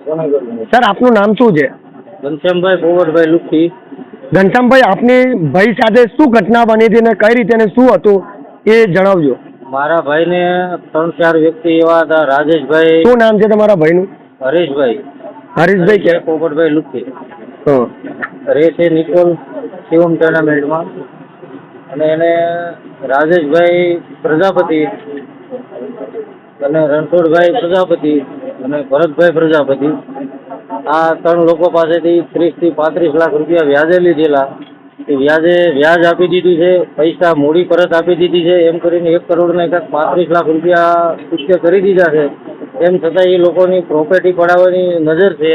Sir આપનું નામ શું છે? ઘનશ્યામભાઈ પોવટભાઈ લુખી. ઘનશ્યામભાઈ, આપની ભાઈ સાથે શું ઘટના બની હતી અને કઈ રીતે શું હતું એ જણાવજો. મારા ભાઈને 3-4 વ્યક્તિ એવા હતા. રાજેશભાઈ. શું નામ છે તમારા ભાઈનું? હરેશભાઈ. હરીશભાઈ કે પોવટભાઈ લુખી. હા. રહે છે નિકોલ શિવમ ટુર્નામેન્ટમાં. અને એને રાજેશભાઈ પ્રજાપતિ અને રણછોડભાઈ પ્રજાપતિ અને ભરતભાઈ પ્રજાપતિ, આ 3 લોકો પાસેથી 30 થી 35 લાખ રૂપિયા વ્યાજે લીધેલા. એ વ્યાજ આપી દીધું છે, પૈસા મૂડી પરત આપી દીધી છે, એમ કરીને 1 કરોડ ને 35 લાખ રૂપિયા ઉચ્ચ કરી દીધા છે. એમ છતાં એ લોકોની પ્રોપર્ટી પડાવવાની નજર છે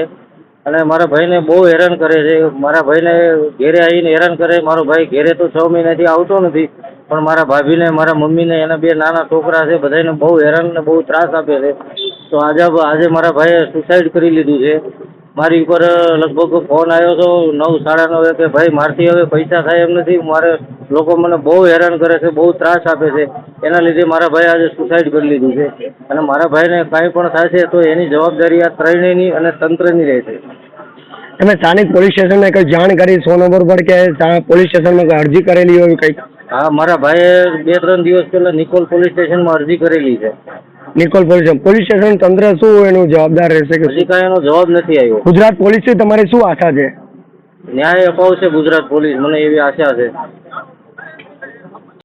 અને મારા ભાઈને બહુ હેરાન કરે છે. મારા ભાઈને ઘેરે આવીને હેરાન કરે. મારો ભાઈ ઘેરે તો 6 મહિનાથી આવતો નથી, પણ મારા ભાભીને, મારા મમ્મીને, એના 2 નાના છોકરા છે, બધાને બહુ હેરાન ને બહુ ત્રાસ આપે છે. તો આજે મારા ભાઈએ સુસાઇડ કરી લીધું છે. મારી ઉપર લગભગ ફોન આવ્યો હતો 9-9:30 કે ભાઈ મારથી હવે પૈસા થાય એમ નથી, મારે લોકો મને બહુ હેરાન કરે છે, બહુ ત્રાસ આપે છે. એના લીધે મારા ભાઈ આજે સુસાઇડ કરી લીધું છે. અને મારા ભાઈને કાંઈ પણ થશે તો એની જવાબદારી આ ત્રણેયની અને તંત્રની રહેશે. તમે સ્થાનિક પોલીસ સ્ટેશનને કંઈ જાણ કરી 100 નંબર પર કે પોલીસ સ્ટેશનમાં કોઈ અરજી કરેલી હોય કંઈક? હા, મારા ભાઈએ 2-3 દિવસ પહેલાં નિકોલ પોલીસ સ્ટેશનમાં અરજી કરેલી છે. નિકોલ પોલીસ સ્ટેશન તંત્ર શું એનું જવાબદાર રહેશે કે હજી કાંઈ એનો જવાબ નથી આવ્યો. ગુજરાત પોલીસથી તમારી શું આશા છે? ન્યાય અપાવશે ગુજરાત પોલીસ, મને એવી આશા છે.